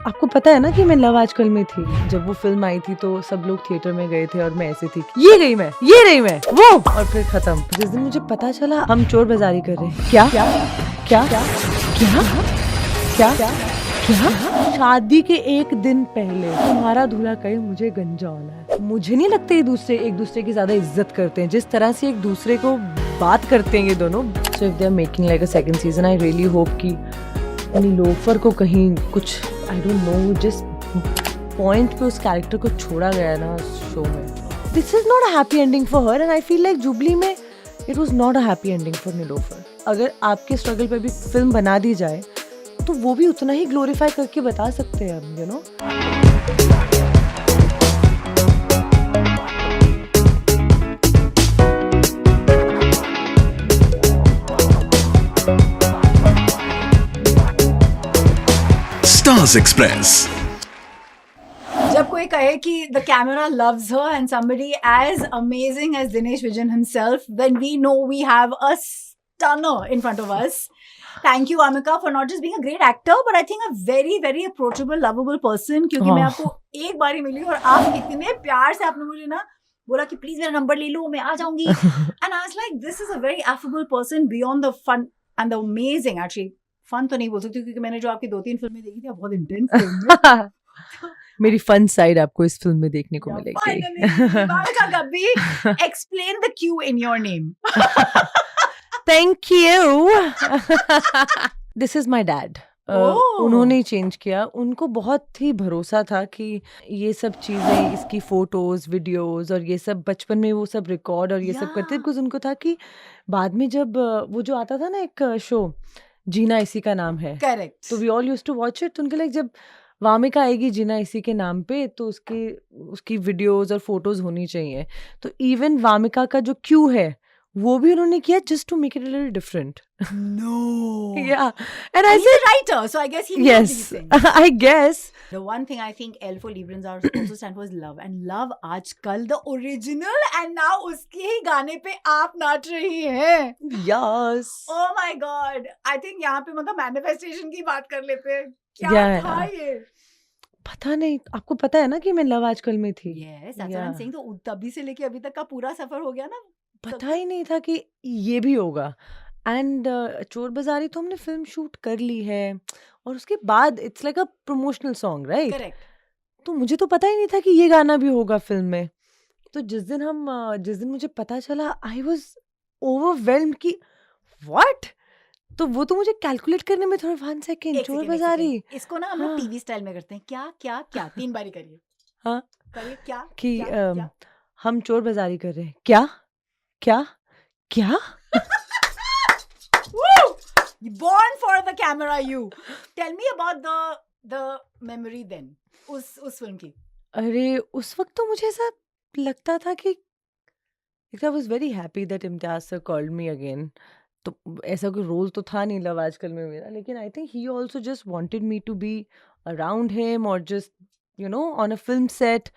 आपको पता है ना कि मैं लव आजकल में थी। जब वो फिल्म आई थी तो सब लोग थिएटर में गए थे और मैं ऐसी थी, ये गई मैं, ये रही मैं, वो, और फिर खत्म। जिस दिन मुझे पता चला हम चोर बाजारी कर रहे हैं, क्या क्या क्या क्या क्या क्या क्या, शादी के एक दिन पहले तुम्हारा दूल्हा कहे मुझे गंजा होना है। मुझे नहीं लगता ये एक दूसरे की ज्यादा इज्जत करते हैं जिस तरह से एक दूसरे को बात करते हैं ये दोनों। So if they are making like a second season, I really hope कि नीलोफर को कहीं कुछ, आई डोंट नो, जिस पॉइंट पे उस कैरेक्टर को छोड़ा गया ना शो में, this is not a happy ending for her and I feel like Jubilee में it was not a happy ending for Nilofar. अगर आपके स्ट्रगल पे भी फिल्म बना दी जाए तो वो भी उतना ही ग्लोरीफाई करके बता सकते हैं हम, यू नो। Stars Express. जब कोई कहे कि the camera loves her and somebody as amazing as Dinesh Vijan himself, then we know we have a stunner in front of us. Thank you, Amika, for not just being a great actor, but I think a very, very approachable, lovable person. क्योंकि मैं आपको एक बार ही मिली और आप इतने प्यार से आपने मुझे ना बोला कि प्लीज मेरा नंबर ले लो, मैं आ जाऊंगी. And I was like, this is a very affable person beyond the fun and the amazing, actually. Fun तो नहीं बोल सकती क्योंकि मैंने जो आपकी 2-3 फिल्में देखी थी, बहुत इंटेंस फिल्म. मेरी फन साइड आपको इस फिल्म में देखने को मिलेगी. Amika Gabbi, explain the Q in your name. Thank you. This is my dad. उन्होंने चेंज किया. उनको बहुत ही भरोसा था कि ये सब चीजें, इसकी फोटोज, वीडियोस और ये सब बचपन में वो सब रिकॉर्ड और ये सब करते, बिकॉज उनको था कि बाद में जब वो जो आता था ना एक शो, जीना इसी का नाम है, करेक्ट, तो we all used to watch it. तो उनके लाइक जब वामिका आएगी जीना इसी के नाम पे तो उसकी वीडियोस और फोटोज होनी चाहिए. तो इवन वामिका का जो क्यू है वो भी उन्होंने किया just to make it a little different. No. Yeah. And I He's said, a writer, so I guess he knows yes, these things. I guess. The one thing I think L for Librans are also stand for is love. And love आजकल the original and now उसके ही गाने पे आप नाच रही हैं. Yes. Oh my God. I think यहाँ पे मतलब manifestation की बात कर लेते हैं. क्या था ये? पता नहीं. आपको पता है ना कि मैं लव आजकल में थी. Yes, that's what I'm saying. तो तभी से लेके अभी तक का पूरा सफर हो गया ना. पता ही नहीं था कि ये भी होगा. एंड चोर बाजारी तो हमने फिल्म शूट कर ली है और उसके बाद it's like a promotional song, right? Correct. तो मुझे तो पता ही नहीं था कि ये गाना भी होगा फिल्म में. तो जिस दिन मुझे पता चला, आई वाज ओवरवेल्म्ड कि व्हाट. तो वो तो मुझे कैलकुलेट करने में थोड़ा 1 सेकंड. चोर बाजारी, इसको ना हम लोग टीवी स्टाइल में करते हैं. क्या क्या क्या 3 बारी करिए. हाँ, करिए. क्या कि क्या? हम चोर बाजारी कर रहे हैं. क्या क्या क्या. Woo! Born for the camera, you. Tell me about the memory then. उस फिल्म की. अरे उस वक्त तो मुझे ऐसा लगता था कि I was very happy that Imtiaz sir called me again. तो ऐसा कोई रोल तो था नहीं लव आजकल में मेरा, लेकिन I think he also just wanted me to be around him और just on a film set.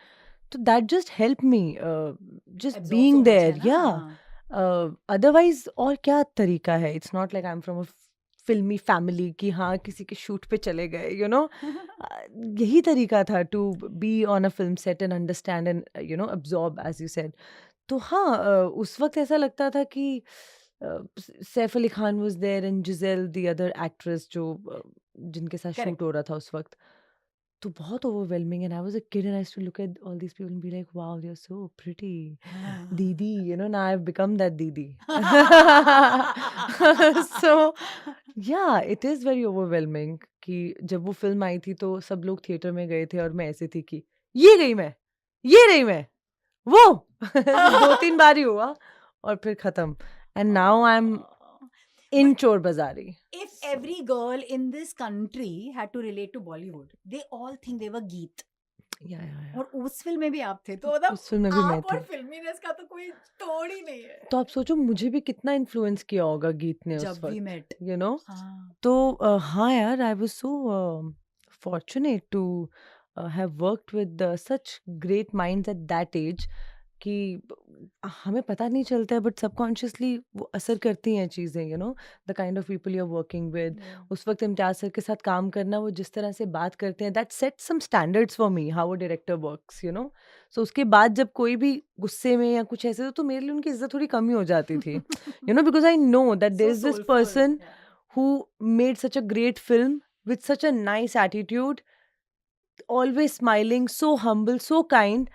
तो that just help me just being there. या अदरवाइज और क्या तरीका है. It's not like I am from a filmi family कि हाँ किसी के शूट पे चले गए, यही तरीका था to be on a film set and understand and absorb as you said. तो हाँ, उस वक्त ऐसा लगता था कि Saif Ali Khan was there and Gisele the other actress जिनके साथ शूट हो रहा था उस वक्त. तो बहुत overwhelming and I was a kid and I used to look at all these people and be like wow they are so pretty. Didi, now I have become that didi. So या इट इज वेरी ओवरवेलमिंग कि जब वो film आई थी तो सब लोग theatre में गए थे और मैं ऐसी थी कि ये गई मैं, ये रही मैं, वो. 2-3 बार ही हुआ और फिर खत्म. And now I'm in Chor Bazari. If every girl in this country had to relate to Bollywood, they all think they were Geet. Yeah. और उस फिल्म में भी आप थे. तो मतलब उस फिल्म में भी मैं आप और थी. फिल्मीनेस का तो कोई तोड़ ही नहीं है. तो आप सोचो मुझे भी कितना इन्फ्लुएंस किया होगा गीत ने उस जब we met. वक्त, हाँ. तो हाँ यार, I was so fortunate to have worked with such great minds at that age. कि हमें पता नहीं चलता है बट सबकॉन्शियसली वो असर करती हैं चीज़ें, you know, the kind of people you are working with. उस वक्त इम्तियाज सर के साथ काम करना, वो जिस तरह से बात करते हैं, that set some standards for me how a director works, you know. So उसके बाद जब कोई भी गुस्से में या कुछ ऐसे, तो मेरे लिए उनकी इज्जत थोड़ी कम ही हो जाती थी, you know, because I know that there So is this soulful. Person Yeah. who made such a great film with such a nice attitude, always smiling, so humble, so kind.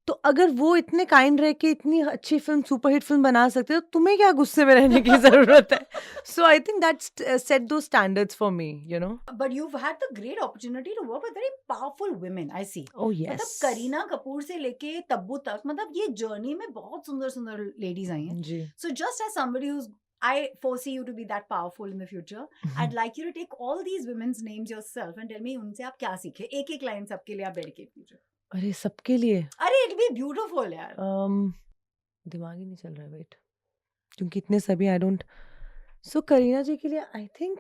तो अगर वो इतने काइंड रह के इतनी अच्छी film, superhit film बना सकते हो, तो तुम्हें क्या गुस्से में रहने की जरूरत है? सो आई थिंक दैट्स सेट दो standards for me, you no. But you've had the great opportunity to work with very powerful women, I see. ओह मतलब यस करीना कपूर से लेके तब्बू तक, मतलब ये जर्नी में बहुत सुंदर सुंदर लेडीज आई हैं. जी। So just as somebody who's, I foresee you to be that powerful in the future, I'd like you to take all these women's names yourself and tell me उनसे आप क्या सीखे. एक एक लाइन सबके लिए आप डेडिकेट कीजिए. अरे सबके लिए अरे it'll be beautiful यार. दिमाग ही नहीं चल रहा, वेट, क्योंकि इतने सभी आई डोंट। सो करीना जी के लिए आई थिंक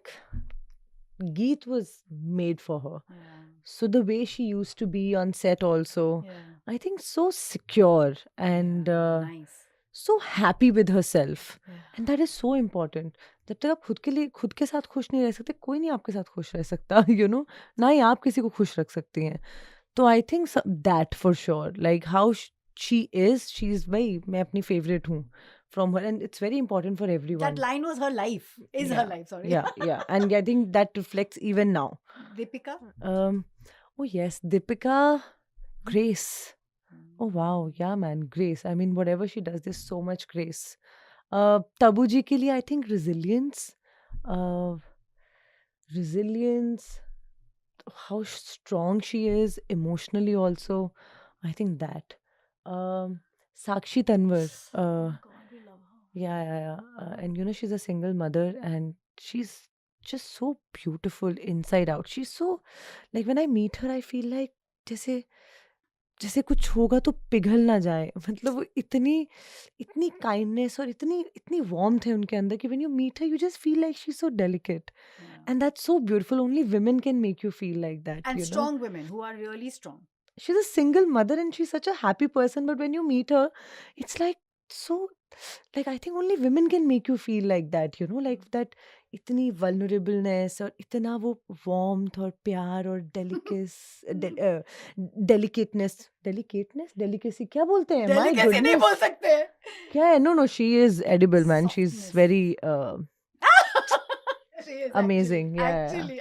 गीत was made for her. Yeah. So the way she used to be on set also, Yeah. I think so secure and Nice. so happy with herself, Yeah. and that is so important. जब तक आप खुद के लिए, खुद के साथ खुश नहीं रह सकते, कोई नहीं आपके साथ खुश रह सकता, you know, ना ही आप किसी को खुश रख सकती हैं। तो I think that for sure, like how she is, भाई मैं अपनी favorite हूँ from her, and it's very important for everyone. That line was her life. Is her Yeah. life, sorry. Yeah, and I think that reflects even now. Deepika? Oh yes, Deepika, Grace. Oh wow, yeah man, Grace. I mean, whatever she does, there's so much grace. Tabu ji ke liye, I think resilience. Resilience, how strong she is emotionally also. I think that. Sakshi Tanwar. Oh my God, we love her. Yeah. And you know, she's a single mother and she's just so beautiful inside out. She's so, like when I meet her, I feel like जैसे कुछ होगा तो पिघल ना जाए, मतलब वो इतनी काइंडनेस और इतनी वार्मथ है उनके अंदर कि when you meet her you just feel like she is so delicate, Yeah. And that's so beautiful. Only women can make you feel like that, And you know. strong women who are really strong. She's a single mother and she's such a happy person, but when you meet her, it's like so, like I think only women can make you feel like that, you know, like that इतनी vulnerableness और इतना वो warmth और प्यार और delicacy क्या बोलते हैं? My Delicacy नहीं goodness. बोल सकते. क्या है? No, she is edible, man. She's Softness. very She is amazing. Actually.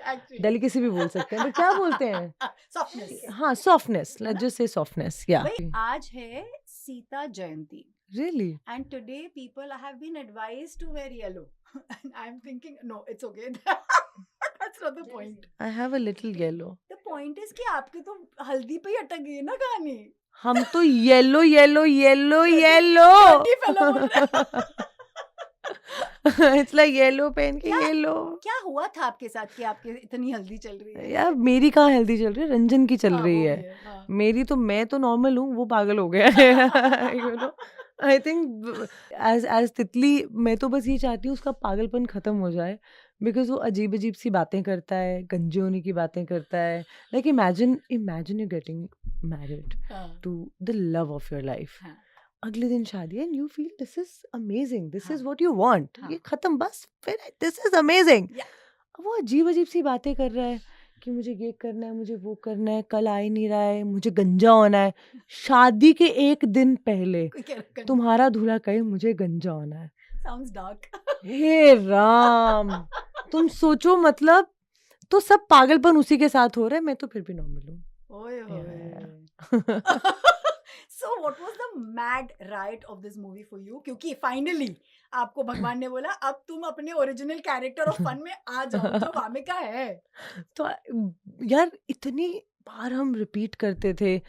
delicacy भी बोल सकते हैं, but क्या बोलते हैं? Softness. हाँ, softness. Let's just say softness. Yeah. भाई आज है सीता जयंती. Really? And today people have been advised to wear yellow. And I'm thinking, no, it's okay. That's not the point. I have a little yellow. The point is कि आपके तो हल्दी पे ही अटक गई है ना कहानी. हम तो येलो Dirty fellow बोल रहे हैं. इट्स लाइक येलो पहन के क्या? येलो. क्या हुआ था आपके साथ कि आपके इतनी हल्दी चल रही है? यार मेरी कहाँ हेल्दी चल रही है, रंजन की चल हाँ, रही वो है. भी है, हाँ. मेरी तो, मैं तो नॉर्मल हूँ, वो पागल हो गया है. You know, I think as Titli मैं तो बस ये चाहती हूँ उसका पागलपन खत्म हो जाए, बिकॉज वो अजीब अजीब सी बातें करता है, गंजे होने की बातें करता है. Like imagine you getting married हाँ. To the love of your life, हाँ. अगले दिन शादी, and you feel this is amazing, this हाँ. इज व्हाट यू वांट, हाँ. ये खत्म बस, फिर दिस इज अमेजिंग. Yeah. वो अजीब अजीब सी बातें कर रहा है कि मुझे ये करना है, मुझे वो करना है, कल आ ही नहीं रहा है, मुझे गंजा होना है. शादी के एक दिन पहले कोई कह- तुम्हारा दूल्हा कहे मुझे गंजा होना है. Sounds dark. हे राम, तुम सोचो, मतलब तो सब पागलपन उसी के साथ हो रहा है, मैं तो फिर भी नॉर्मल हूँ. ओए Yeah. होए. So what was the mad right of this movie for you? क्योंकि finally आपको भगवान ने बोला अब तुम अपने ओरिजिनल कैरेक्टर ऑफ फन में आ जाओ, तो वामिका है. तो यार इतनी बार हम रिपीट करते थे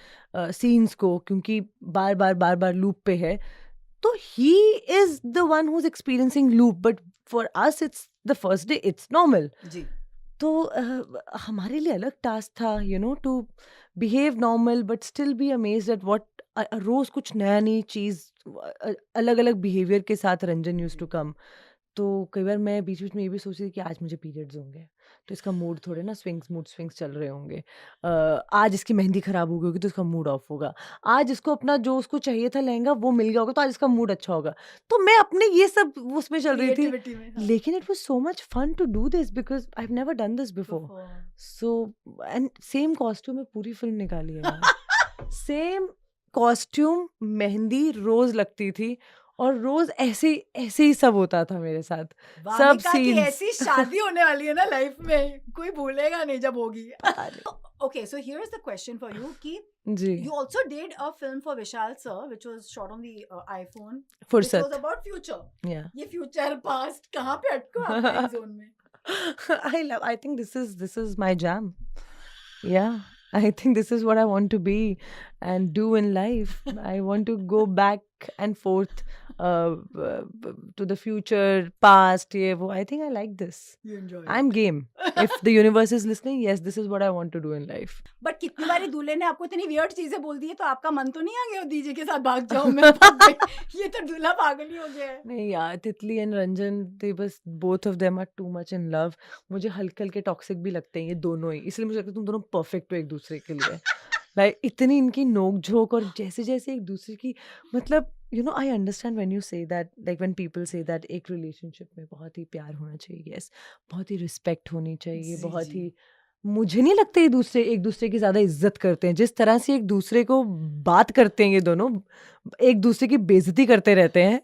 सीन्स को, क्योंकि बार बार लूप पे है, तो he is the one who is experiencing loop, but for us it's the first day, it's normal. जी. तो हमारे लिए अलग टास्क था, you know, to behave normal but still be amazed at what, रोज कुछ नया नई चीज, अलग अलग बिहेवियर के साथ रंजन यूज्ड टू कम. तो कई बार मैं बीच-बीच में ये भी सोचती थी कि आज मुझे पीरियड्स होंगे, तो इसका मूड थोड़े ना मूड स्विंग्स चल रहे होंगे। आज इसकी मेहंदी खराब हो गई होगी तो इसका मूड ऑफ होगा। आज इसको अपना जो उसको चाहिए था लहंगा वो मिल गया होगा तो आज इसका मूड अच्छा होगा। तो मैं अपने ये सब उसमें चल रही थी। क्रिएटिविटी में लेकिन it was so much fun to do this because I have never done this before. before. So and same costume में पूरी फ़िल्म निकाली है यार। सेम कॉस्ट्यूम, मेहंदी रोज़ लगती थी और रोज़ ऐसे ही सब होता था मेरे साथ। सब वामिका की सीन्स ऐसी शादी होने वाली है ना लाइफ में, कोई भूलेगा नहीं जब होगी. पता नहीं। Okay, so here's the question for you कि जी, you also did a film for Vishal sir which was shot on the iPhone which फुर्सत। was about future. या ये future past कहाँ पे अटको आप time zone में? I think this is my jam. Yeah, I think this is what I want to be and do in life. I want to go back and forth to the future, past, ये वो. I think I like this. You enjoy it. I'm game. If the universe is listening, yes, this is what I want to do in life. But कितनी बारी दूल्हे ने आपको इतनी weird चीजें बोल दी है तो आपका मन तो नहीं आ गया दीजिए के साथ भाग जाऊं मैं भाग गई. ये तो दूल्हा पागल ही हो गया है. नहीं यार, तितली एंड रंजन they बस both of them are too much in love. मुझे हल्के हल्के टॉक्सिक भी लगते हैं ये दोनों ही, इसलिए मुझे लगता है तुम दोनों परफेक्ट हो एक दूसरे के लिए. लाइक इतनी इनकी नोक झोंक और जैसे जैसे एक दूसरे की मतलब I understand when you say that like when people say that एक रिलेशनशिप में बहुत ही प्यार होना चाहिए, यस, बहुत ही रिस्पेक्ट होनी चाहिए, जी, बहुत जी. ही मुझे नहीं लगता ये एक दूसरे की ज्यादा इज्जत करते हैं जिस तरह से एक दूसरे को बात करते हैं ये दोनों एक दूसरे की बेइज्जती करते रहते हैं.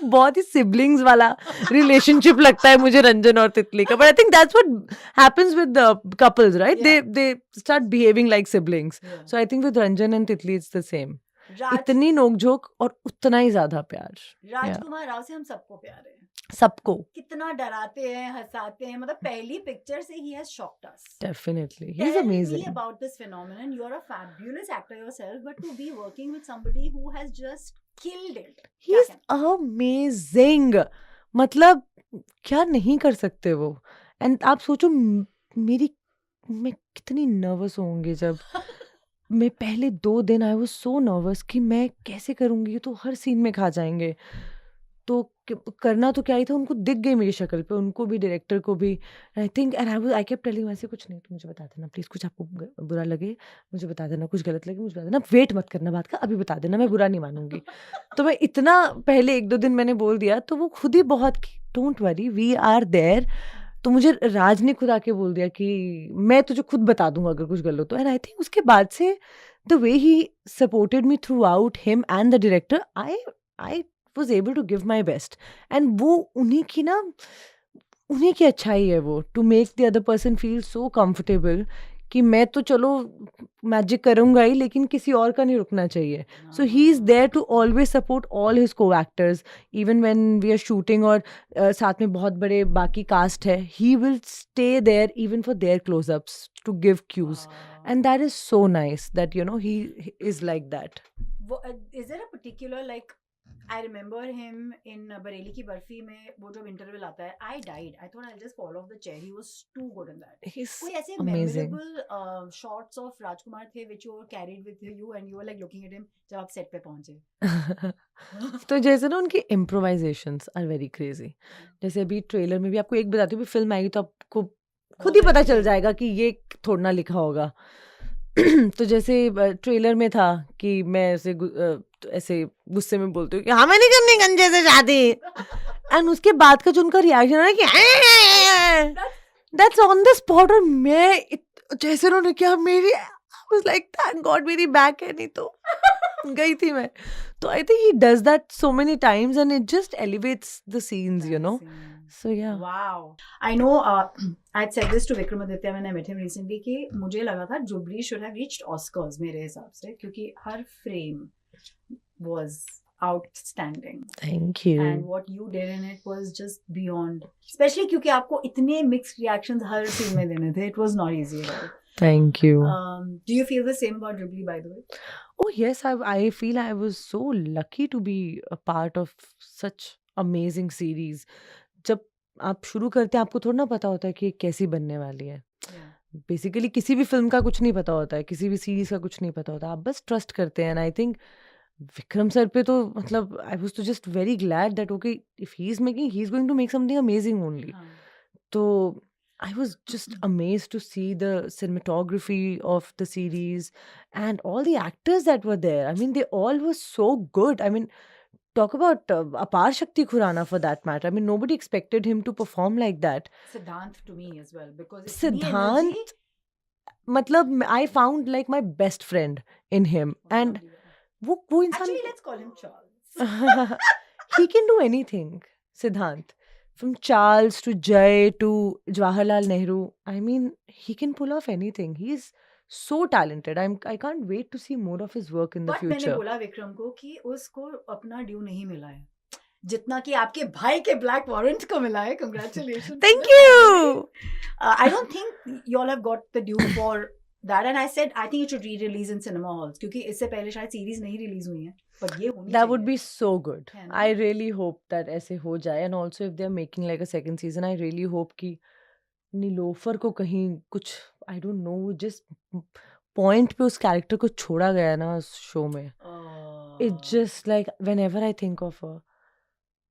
बहुत ही सिबलिंग्स वाला रिलेशनशिप लगता है मुझे रंजन और तितली का. But I think that's what happens with the couples, right? They start behaving like siblings. Yeah. So I think with Ranjan and तितली इट्स द सेम. राज इतनी नोकझोंक और उतना ही ज्यादा प्यार. राजकुमार राव से हम सबको प्यार है. सबको. कितना डराते हैं, हंसाते हैं, मतलब पहली पिक्चर से he has shocked us. Definitely he is Tell amazing. me about this phenomenon. You're a fabulous actor yourself, but to be working with somebody who has just killed it. ही क्या इज अमेजिंग. मतलब क्या नहीं कर सकते वो. And आप सोचो मैं कितनी नर्वस होंगी जब मैं पहले 2 दिन आई वाज सो नर्वस कि मैं कैसे करूंगी, ये तो हर सीन में खा जाएंगे. तो करना तो क्या ही था, उनको दिख गई मेरी शक्ल पे, उनको भी, डायरेक्टर को भी. I think and I kept telling ऐसे कुछ नहीं, तो मुझे बता देना प्लीज, कुछ आपको बुरा लगे मुझे बता देना, कुछ गलत लगे मुझे बता देना, वेट मत करना बात का, अभी बता देना, मैं बुरा नहीं मानूंगी. तो मैं इतना पहले 1-2 दिन मैंने बोल दिया तो वो खुद ही बहुत don't worry we are there. तो मुझे राज ने खुद आके बोल दिया कि मैं तुझे खुद बता दूंगा अगर कुछ गलत हो. तो एंड आई थिंक उसके बाद से the way he supported me through out, him and the director, I was able to give my best. And वो उन्हीं की अच्छाई है वो, to make the other person feel so comfortable कि मैं तो चलो मैजिक करूंगा ही लेकिन किसी और का नहीं रुकना चाहिए. So he is there to always support all his co-actors even when we are shooting और साथ में बहुत बड़े बाकी cast है, he will stay there even for their close-ups to give cues. And that is so nice that he is like that. Is there a particular like I remember him in Bareilly Ki Barfi में वो जब interval आता है, I died. I thought I'll just fall off the chair. He was too good in that. He's कोई ऐसे amazing. memorable shots of Rajkumar थे which you were carried with you and you were like looking at him जब आप set पे पहुंचे. तो जैसे ना उनकी improvisations are very crazy. जैसे अभी ट्रेलर में भी आपको एक बताती हूँ, फिल्म आएगी तो आपको खुद ही पता चल जाएगा कि ये थोड़ा ना लिखा होगा. तो जैसे ट्रेलर में था कि मैं ऐसे गुस्से में बोलती हूँ कि हमें नहीं करनी गंजे से शादी. एंड उसके बाद का जो उनका रिएक्शन है कि दैट्स ऑन द स्पॉट. और मैं जैसे उन्होंने किया मेरी I was like thank God मेरी बैक है, नहीं तो गई थी मैं. तो आई think he does that so many times and it just elevates the scenes. So yeah. Wow. I know I'd said this to Vikramaditya when I met him recently कि मुझे लगा था Jubli should have reached Oscars मेरे हिसाब से, क्योंकि हर frame was outstanding. Thank you. And what you did in it was just beyond. Especially क्योंकि आपको इतने mixed reactions हर scene में देने थे. It was not easy at all. Thank you. Do you feel the same about Jubli, by the way? Oh yes, I feel I was so lucky to be a part of such amazing series. जब आप शुरू करते हैं आपको थोड़ा ना पता होता है कि ये कैसी बनने वाली है. बेसिकली किसी भी फिल्म का कुछ नहीं पता होता है, किसी भी सीरीज का कुछ नहीं पता होता, आप बस ट्रस्ट करते हैं. And I think Vikram sir पे तो मतलब आई वाज तो just very glad that okay if he is making he is going to make something amazing only. हाँ. So I was just amazed to see the cinematography of the series and all the actors that were there. I mean, they all were so good. I mean, talk about Apar Shakti Khurana for that matter. I mean, nobody expected him to perform like that. Siddhant to me as well because it's Siddhant, matlab, I found like my best friend in him. And वो इंसान actually let's call him Charles. he can do anything, Siddhant. From Charles to Jay to Jawaharlal Nehru, I mean, he can pull off anything. He's so talented. I can't wait to see more of his work in the But मैंने future. बोला विक्रम को कि उसको अपना due नहीं मिला है जितना कि आपके भाई के ब्लैक वारंट को मिला है. Congratulations. Thank you. I don't think you all have got the due for that, and I said I think it should re-release in cinema halls क्योंकि इससे पहले शायद सीरीज नहीं रिलीज हुई है पर ये होनी That would चाहिए. be so good. है ना? I really hope that ऐसे हो जाए. And also if they're making like a second season, I really hope कि नीलोफर को कहीं कुछ I don't know जिस point पे उस character को छोड़ा गया है ना उस show में. It just like whenever I think of her,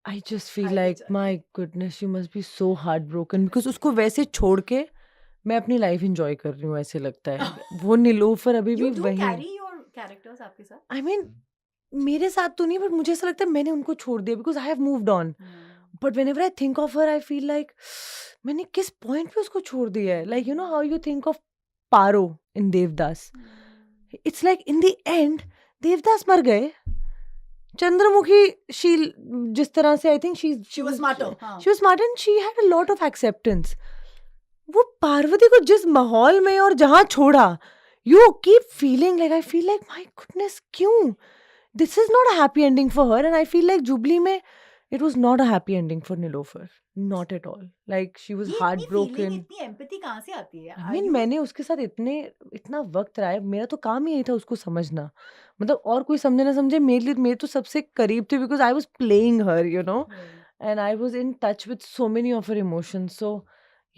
I just feel I like just- my goodness, she must be so heartbroken because उसको वैसे छोड़ के मैं अपनी लाइफ एंजॉय कर रही हूँ ऐसे लगता है. वो नीलोफर अभी भी You do वही. carry your characters आपके साथ? I mean, मेरे साथ तो नहीं, बट मुझे ऐसा लगता है मैंने उनको छोड़ दिया because I have moved on. But whenever I think of her I feel like मैंने किस पॉइंट पे उसको छोड़ दिया है. Like you know how you think of Paro in Devdas. It's like in the end Devdas मर गए. चंद्रमुखी शी जिस तरह से I think She was smarter. हाँ. she was smart and she had a lot of acceptance. वो पार्वती को जिस माहौल में और जहां छोड़ा, you keep feeling like I feel like my goodness क्यों? This is not a happy ending for her, and I feel like Jubilee में it was not a happy ending for Nilofer, not at all. Like she was ये इतनी heartbroken. feeling, इतनी empathy कहाँ से आती है? I Are mean, you- मैंने उसके साथ इतना वक्त रहा है. मेरा तो काम ही यही था उसको समझना. मतलब और कोई समझे ना समझे मेरे तो सबसे करीब थे because I was playing her, you know, and I was in touch with so many of her emotions. So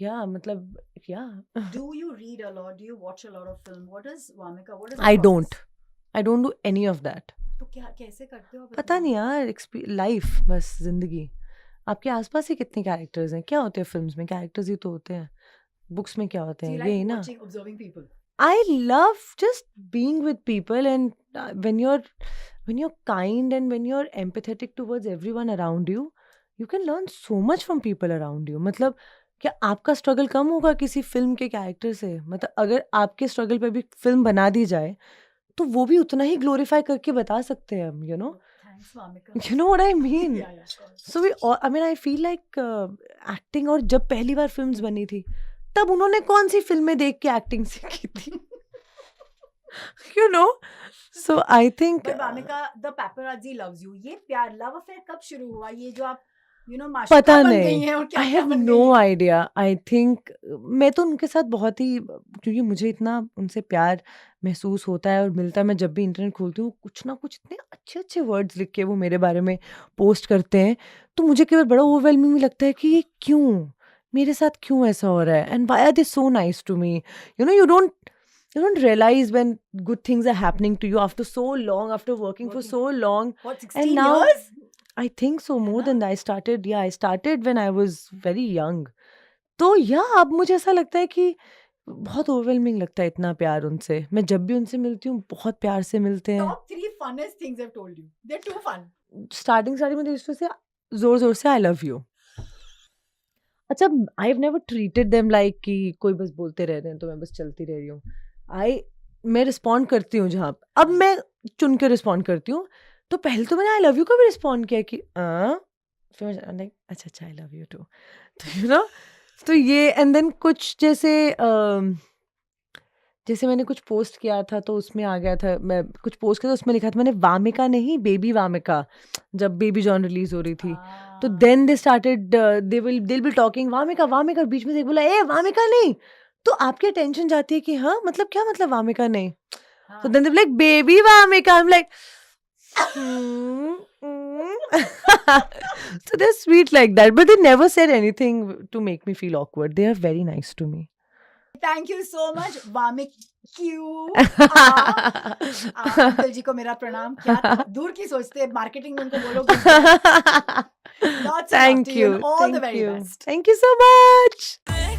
yeah, मतलब yeah. Do you read a lot? Do you watch a lot of film? What is Vamika? What is? I don't. I don't do any of that. तो क्या कैसे करते हो आप पता इतना? नहीं यार. लाइफ बस जिंदगी. आपके आसपास ही कितने कैरेक्टर्स हैं. क्या होते हैं फिल्म्स में? कैरेक्टर्स ही तो होते हैं. बुक्स में क्या होते So you हैं? like यही ना. watching, observing people. I love just being with people, and when you're kind and when you're empathetic towards everyone around you, you can learn so much from people around you. मतलब क्या आपका struggle कम होगा किसी film के character से? मतलब अगर आपके स्ट्रगल पे भी फिल्म बना दी जाए तो वो भी उतना ही ग्लोरीफाई करके बता सकते हैं हम, you know. Thanks, Vamika. You know what I mean? Yeah, of course. So we all, I mean, I feel like acting, और जब पहली बार फिल्म्स बनी थी तब उन्होंने कौन सी फिल्में देख के एक्टिंग सीखी थी? You know, so I think But Vamika, the paparazzi loves you. ये प्यार love affair कब शुरू हुआ? ये जो आप पता माशूका बन गई नहीं. हैं और क्या I क्या have बन no गई हैं? idea. I think मैं तो उनके साथ बहुत ही, क्योंकि मुझे इतना उनसे प्यार महसूस होता है और मिलता है. मैं जब भी इंटरनेट खोलती हूँ कुछ ना कुछ इतने अच्छे अच्छे वर्ड्स लिख के वो मेरे बारे में पोस्ट करते हैं, तो मुझे केवल बड़ा ओवरवेलमिंग लगता है कि ये क्यों मेरे साथ क्यों ऐसा हो रहा है. And why are they so nice to me? You know, you don't realize when good things are happening to you after so long, after working for Working. so long. What, And 16 now years? I think so, more ना? than that. I started when I was very young. तो अब मुझे ऐसा लगता है कि बहुत overwhelming लगता है इतना प्यार उनसे. मैं जब भी उनसे मिलती हूँ बहुत प्यार से मिलते हैं. Top 3 funnest things I've told you. They're too fun. Starting में तो इसमें से जोर से आई लव यू. अच्छा, I have never treated them like कि कोई बस बोलते रह रहे हैं तो मैं बस चलती रह रही हूँ. मैं रिस्पॉन्ड करती हूँ जहाँ. अब मैं चुन के रिस्पॉन्ड करती हूँ. तो पहले तो मैंने आई लव यू का भी रिस्पॉन्ड किया कि फिर मैं लाइक अच्छा आई लव यू टू. तो यू नो, तो ये एंड देन कुछ जैसे मैंने कुछ पोस्ट किया था तो उसमें आ गया था. मैं कुछ पोस्ट किया था उसमें लिखा था मैंने वामिका नहीं बेबी वामिका, जब बेबी जॉन रिलीज हो रही थी. तो देन दे स्टार्टेड दिल बी टॉकिंग वामिका वामिका. बीच में से एक बोला ए वामिका नहीं. तो आपकी अटेंशन जाती है कि हाँ मतलब क्या मतलब वामिका नहीं. So then they're like, baby Vamika. I'm like, so they're sweet like that. But they never said anything to make me feel awkward. They are very nice to me. Thank you so much, Vamik Q. Uncle ji को मेरा प्रणाम. क्या दूर की सोचते, marketing में उनको बोलोगे. Lots of love Thank to you you. and all the Thank very you. best. Thank you so much.